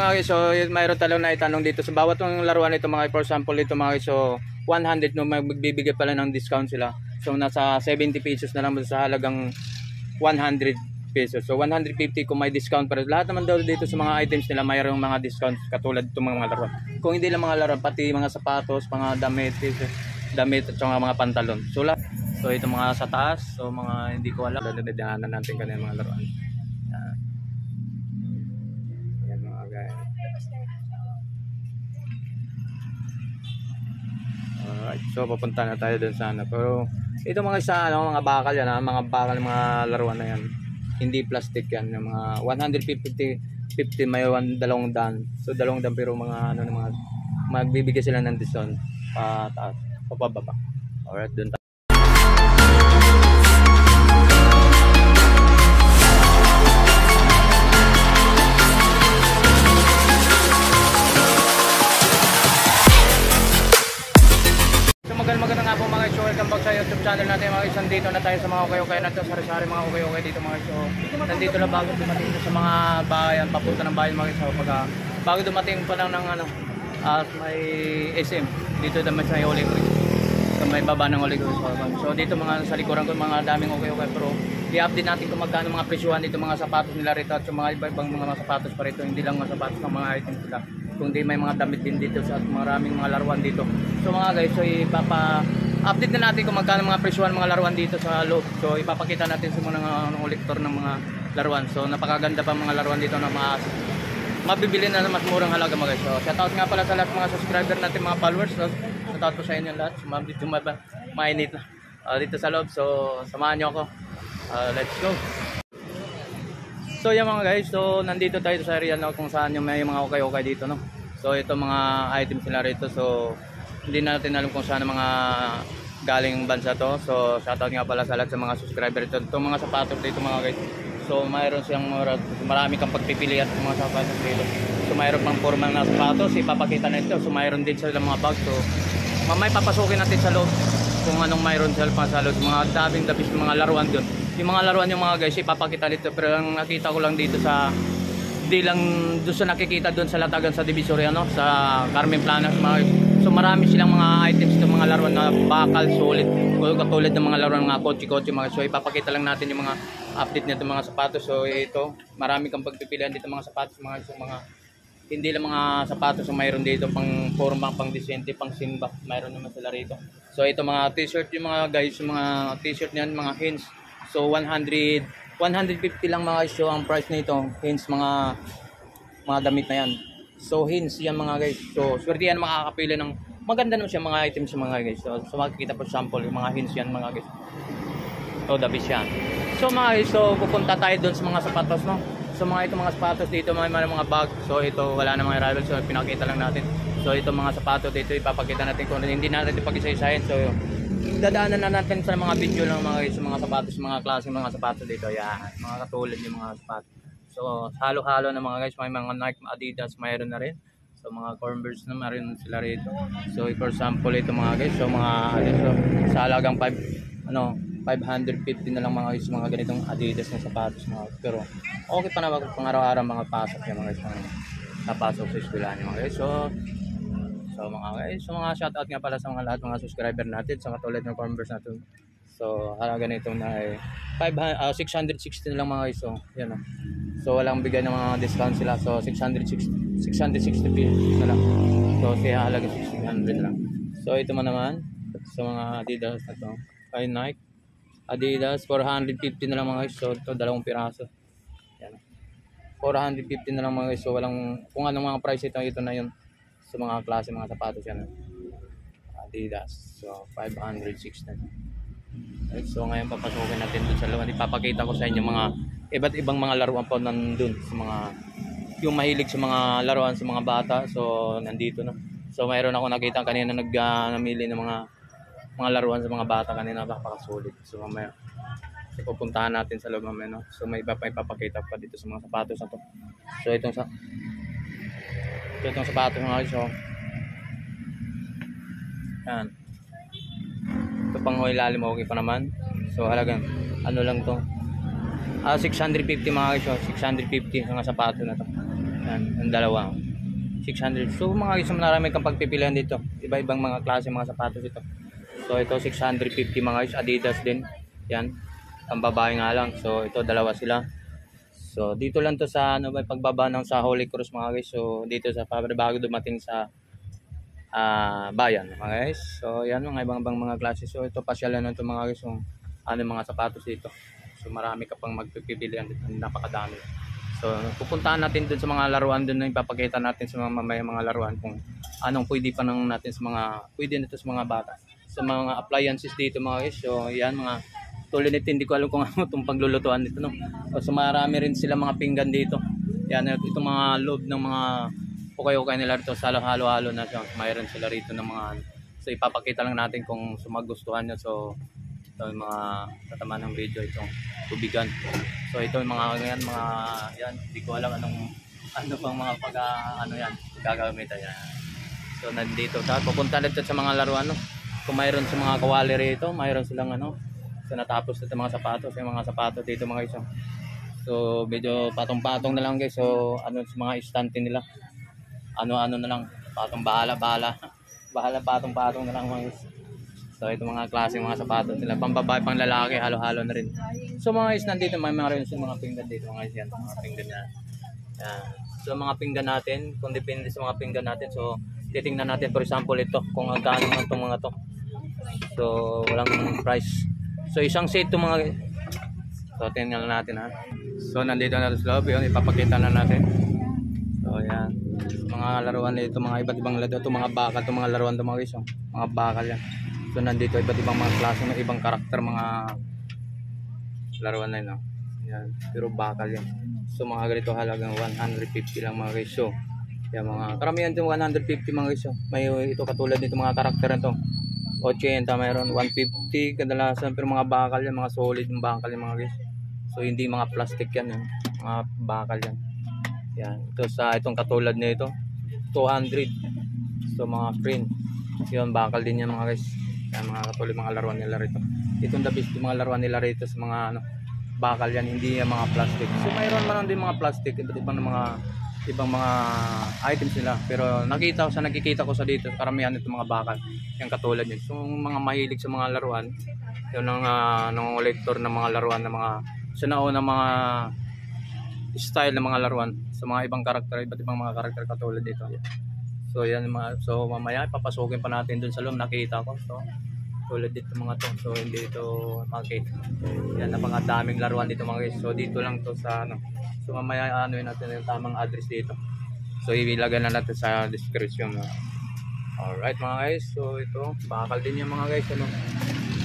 mga guys, so mayroon talang na itanong dito sa bawat ng laruan ito mga, for example ito mga guys, so 100 no, magbibigay pala ng discount sila. So nasa 70 pesos na lang sa halagang 100 pesos. So 150 kung may discount para lahat naman daw dito sa mga items nila mayroong mga discount katulad itong mga laruan. Kung hindi lang mga laruan, pati mga sapatos, mga damit at mga pantalon. So ito mga sa taas, so mga hindi ko alam, dadaanan natin kanina mga laruan. Yan mga guys. Alright, so papunta na tayo dun sana. Pero ito mga isa, mga bakal yan, mga bakal, mga laruan na yan. Hindi plastic yan, yung mga 150 may 200. So 200 pero mga mga magbibigay sila ng discount pa taas, pa baba. Alright, dun tayo. Magandang nga po mga guys, welcome back sa YouTube channel natin mga guys. Nandito na tayo sa mga ukay-ukay natin, sari-sari mga ukay-ukay dito mga guys. So nandito na bago dumating sa mga bayan, papunta ng bayan mga guys. So bago dumating pa lang ng may SM dito naman sa Holy Creek, so may baba ng Holy Creek. So dito mga sa likuran ko mga daming ukay-ukay, pero i-update natin kung magkano mga presyuhan dito mga sapatos nila rito at yung mga ibang mga sapatos pa rito, hindi lang mga sapatos ng mga items nila, kundi may mga damit din dito at maraming mga laruan dito. So mga guys, so ipapa-update na natin kung magkano mga presyuhan mga laruan dito sa loob. So ipapakita natin sa mga kolektor ng mga laruan. So napakaganda pa mga laruan dito na mabibili na mas murang halaga mga guys. So shoutout nga pala sa lahat mga subscriber natin, mga followers. So shoutout po sa inyo lahat. Dito mainit na dito sa loob. So samahan nyo ako. Let's go. So yan mga guys, so nandito tayo sa area na kung saan yung may mga ukay-ukay dito, no. So ito mga items nila rito. So hindi natin alam kung saan mga galing bansa to. So shoutout nga pala sa lahat sa mga subscriber ito. Itong mga sapatos dito mga guys. So mayroon siyang marami kang pagpipilian sa mga sapatos dito. So mayroon pang formal na sapatos, ipapakita na ito. So mayroon din sila mga bag. So mamay papasukin natin sa loob kung anong mayroon sila pa sa loob. Mga dabis mga laruan doon. Yung mga laruan yung mga guys ipapakita dito, pero ang nakita ko lang dito sa di lang doon sa nakikita doon sa Latagan sa Divisoria, no, sa Carmen Planas mga. So marami silang mga items ng mga laruan na bakal solid katulad ng mga laruan mga kotse mga. So ipapakita lang natin yung mga update nito mga sapatos. So ito marami kang pagpipilian dito mga sapatos mga. So mga hindi lang mga sapatos ang mayroon dito pang forma, pang disente, pang simba, mayroon naman sila rito. So ito mga t-shirt yung mga guys, yung mga t-shirt niyan mga Hins. So 150 lang mga guys, so ang price nito Hins, mga damit na yan. So Hins yan mga guys. So swerte yan makakapili ng maganda naman siya mga items mga guys. So makikita po sample yung mga Hins yan mga guys. So dabis yan. So mga guys, so pupunta tayo doon sa mga sapatos, no. So mga ito mga sapatos dito may mga bag. So ito wala na mga rival, so pinakita lang natin. So ito mga sapatos dito ipapakita natin kung hindi natin ipag-isa-isahin. So dadaanan na natin sa mga video ng mga guys, mga sapatos, mga klase mga sapatos dito. Yan, mga katulad yung mga sapatos. So halo-halo na mga guys, may mga Nike, Adidas, mayroon na rin. So mga Converse na mayroon sila rito. So for example ito mga guys, so mga so, sa halagang 550 na lang mga guys, mga ganitong Adidas na sapatos mga guys. Pero okay pa naman pang araw-araw mga pasok yung mga guys, mga napasok sa eskwelahan mga guys. So mga guys, so mga shoutout nga pala sa mga lahat mga subscriber natin sa katulad ng Converse natin. So halaga nito na 660 na lang mga guys. So yan o. So walang bigay ng mga discount sila. So 660 na lang. So siya halaga 600 na lang. So ito naman so mga Adidas na to. Ay Nike Adidas 450 na lang mga guys. So ito dalawang piraso. Yan. 450 na lang mga guys. So walang kung anong mga price ito na yun. So mga klase mga sapatos yan. Adidas. So 506 na. Right, so ngayon papasukin natin doon sa loob. Ipapakita ko sa inyo mga iba't ibang mga laruan po nandun sa mga yung mahilig sa mga laruan sa mga bata. So nandito na. So mayroon ako nakita kanina namili ng mga laruan sa mga bata kanina, napakasulit. So mamaya pupuntahan natin sa loob mamaya, no. So may iba pa ipapakita pa dito sa mga sapatos na to. So itong sapatos mga guys. So yan. Ito pang ilalim okay pa naman. So halagang ano lang to 650 mga guys. So 650 ang sapatos na to. Yan, ang dalawa. 600. So mga guys, marami kang pagpipilian dito. Iba-ibang mga klase mga sapatos ito. So ito 650 mga guys, Adidas din. Yan. Ang babae nga lang. So ito dalawa sila. So dito lang to sa ano ba pagbaba ng sa Holy Cross mga guys. So dito sa bago dumating sa bayan mga guys. So yan mga ibang mga klase. So ito pasyalan na to mga guys, yung ano mga sapatos dito. So marami ka pang magpipilian dito. Napakadami. So pupuntahan natin dun sa mga laruan dun na ipapakita natin sa mga mamaya mga laruan kung anong pwede pa nang natin sa mga pwede nito sa mga bata. Sa mga appliances dito mga guys. So yan mga tulad nito, hindi ko alam kung ano itong paglulutuan dito no. So marami rin sila mga pinggan dito. Yan itong mga loob ng mga okay nila rito sa halo-halo na siya. Mayroon sila rito ng mga so ipapakita lang natin kung sumagustuhan nyo. So ito yung mga tatama ng video itong tubigan. So ito yung mga yan hindi ko alam ano pang mga ano yan gagamitan yan. So nandito sa pupunta dito sa mga laruan no. Kung mayroon sa mga kawali rito, mayroon silang ano. So natapos dito mga sapatos, yung mga sapatos dito mga guys. So medyo patong-patong na lang guys. So ano sa mga istante nila. Ano na lang patong bahala patong-patong na lang mga guys. So ito mga klase mga sapatos nila, pambabae pang lalaki, halo-halo na rin. So mga guys, nandito may mga mga pinggan dito mga guys, yan mga pinggan na. Yan. So mga pinggan natin, kung depende sa mga pinggan natin, so titingnan natin for example ito, kung magkano man itong mga to. So walang price. So isang set itong mga guys. So tingnan natin ha. So nandito na sa loob, yun ipapakita na natin. So yan. Mga laruan nito, mga iba't ibang laro, ito mga bakal, ito mga laruan ito mga guys, mga bakal yan. So nandito iba't ibang mga klase ng ibang karakter mga laruan na yun. No? Yan, pero bakal yan. So mga ganito halagang 150 lang mga guys. So yan mga karamihan yung 150 mga guys. So, may ito katulad nito mga karakter na to. 80 mayroon 150 kadalasan, pero mga bakal yan, mga solid yung bakal yan mga guys. So hindi mga plastic yan, mga bakal yan. Yan, ito sa itong katulad nito 200. So mga screen. Yun bakal din yan mga guys. Yan mga katulad mga laruan nila rito. Itong the best yung mga laruan nila rito sa mga ano, bakal yan, hindi yan mga plastic. So mayroon man din mga plastic, iba't ibang mga items nila. Pero nakikita ko sa dito, karamihan itong mga bakal. Yung katulad yun. So mga mahilig sa mga laruan, yun ang collector ng mga laruan ng mga sinauna mga style ng mga laruan sa mga ibang karakter, iba't ibang mga karakter katulad dito. So yan so mamaya papasukin pa natin dun sa loob, nakita ko. So tulad dito mga to. So hindi ito makita. Yan ang mga daming laruan dito mga guys. So dito lang to sa ano. So mamaya ano yun natin yung tamang address dito. So ilagay na natin sa description. Alright mga guys. So ito bakal din yung mga guys ano.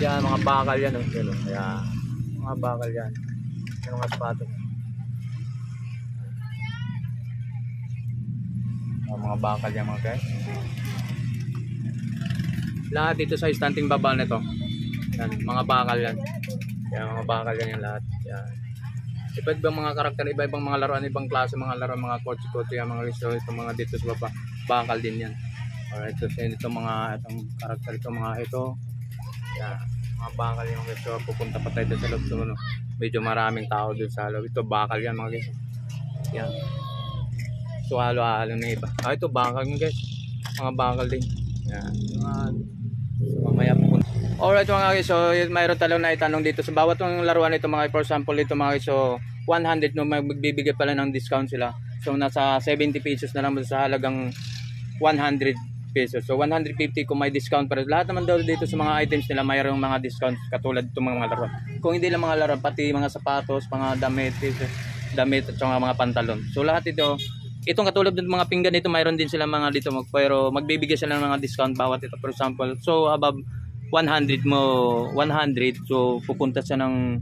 Yan mga bakal yan oh. Yan, oh. Kaya mga bakal yan. Yan mga sapatos. Mga bakal yan mga guys. Lahat dito sa istanting baba nito. Yan, mga bakal yan. Yan, mga bakal yan yung lahat. Yan. Iba't ibang mga karakter, iba-ibang mga laruan, ibang klase mga laruan, mga kotse-kotse yan mga guys. So ito mga dito sa baba, bakal din yan. Alright, so ito mga itong karakter ito, mga ito. Yan, mga bakal yan guys. So pupunta pa tayo sa loob. So ano, medyo maraming tao doon sa loob. Ito bakal yan mga guys. Yan. So halo-halo na iba. Ito bakal nga guys. Mga bakal din. Yan. So mamaya po. Alright mga guys. So mayroon talong na itanong dito. Sa bawat ng laruan ito mga for example ito mga guys. So 100 no magbibigay pala ng discount sila. So nasa 70 pesos na lang sa halagang 100 pesos. So 150 kung may discount para lahat naman daw dito sa mga items nila mayroong mga discount katulad itong mga laruan. Kung hindi lang mga laruan pati mga sapatos, mga damit at mga pantalon. So lahat ito itong katulad ng mga pinggan dito mayroon din sila mga dito pero magbibigay sila ng mga discount bawat ito for example. So above 100 so pupunta siya ng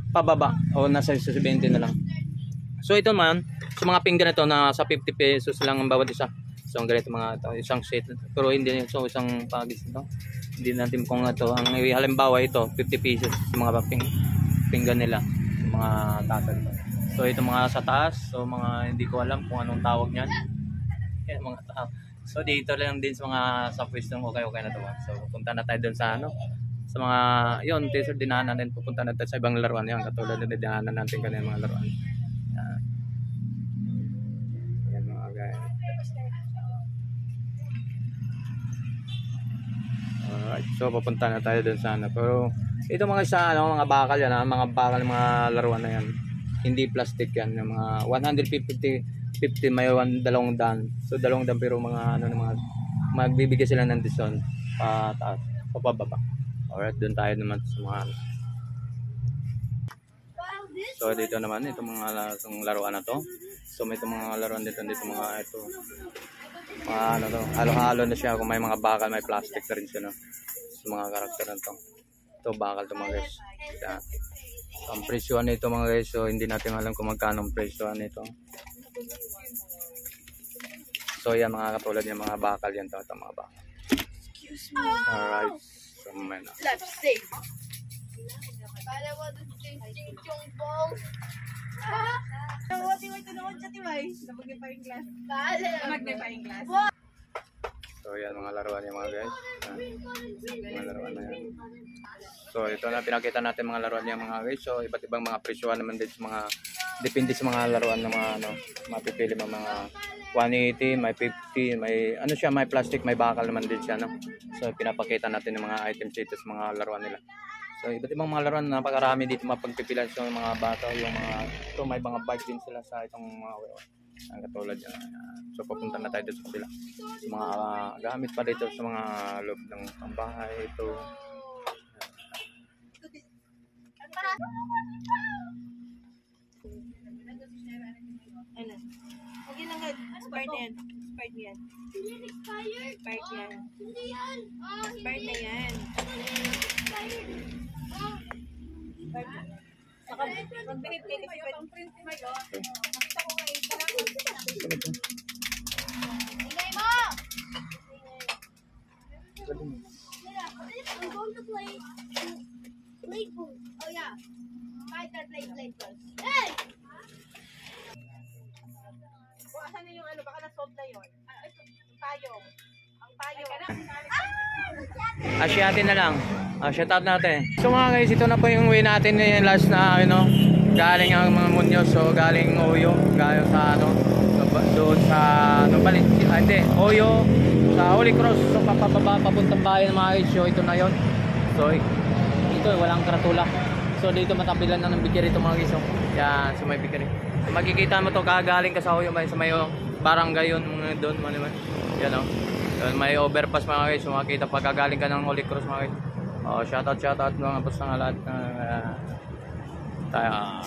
pababa o nasa 70 na lang. So ito man sa mga pinggan ito nasa 50 pesos lang ang bawat isa. So ang ganito mga ito, isang set pero hindi so isang pagis ito. Hindi natin kung ito ang halimbawa ito 50 pesos sa mga pinggan nila sa mga tasa dito. So ito mga sa taas, so mga hindi ko alam kung anong tawag niyan. Yan mga tao. So dito lang din sa mga sa pwestong okay na to. So pupunta na tayo doon sa ano, sa mga yon teaser dinanan natin, pupunta na tayo sa ibang laruan yan katulad ng dinanan natin kanina mga laruan. Yan mga So papunta na tayo doon sana. Pero ito mga isa ano, mga bakal yan, mga bakal mga laruan na yan. Hindi plastic yan, yung mga 150 may 200. So 200 pero mga ano mga magbibigay sila ng discount pa taas o pababa. Alright, doon tayo naman sa mga ano. So dito naman itong mga itong laruan na to. So may itong mga laruan dito mga ito. Mga ano to, halo-halo na siya kung may mga bakal, may plastic na rin siya no. So mga karakter na to. Ito bakal to mga guys. Yan. So, ang presyo nito mga guys, so hindi natin alam kung magkano ang presyo nito. So yan mga katulad yung mga bakal yan to, mga bakal. Excuse me. Alright. So may na. Let's see. Kala mo doon yung balls. Nawati mo ito noon sa timay. Nabagay pa yung glass. Nabagay pa yung glass. So yan mga laruan yung mga guys. Mga laruan na yan. So ito na pinakita natin mga laruan yung mga guys. So iba't ibang mga presyoan naman din sa mga depende sa mga laruan ng mga ano, mapipili mo mga 180, may 50, may ano siya, may plastic, may bakal naman din siya no. So pinapakita natin ng mga items dito sa mga laruan nila. So iba't ibang mga laruan, napakarami dito mapagpipilan sa mga bata, yung mga ito may mga bike din sila sa itong mga ang katulad yan. So papunta na tayo dito sa kabila. Sa mga gamit pa dito sa mga loob ng pambahay ito. Ano? Huwag yun lang agad. Expired na yan. Expired na yan. Hindi yan expired. Expired yan. Hindi yan. Expired na yan. Expired. Expired na. Saka, pag binibigay kasi pwede. Nakita ko ngayon. Ingay mo! I'm going to play Lego. Oh yeah. I can play Lego. Hey! Kung asan na yung ano, baka na-solve na yun. Ito, yung payong. Ang payong. Asyatin na lang. Shout out natin. So mga guys, ito na po yung way natin yung last na ano, galing ang mga Muñoz. So galing Oyo, galing sa ano, doon sa ano balik. Hindi, Oyo sa Holy Cross. So papababa papuntang bayan mga guys. So ito na yon. So ito walang karatula. So dito matabilan na ng bikiri ito mga guys. So, yan, so may bikiri. So makikita mo to kagaling ka sa Oyo, sa may barangay yun doon man naman. Yan oh. Yun, may overpass mga guys, so makikita pagkagaling ka ng Holy Cross mga guys. Oh, shout out mga boss ng lahat. Tayo.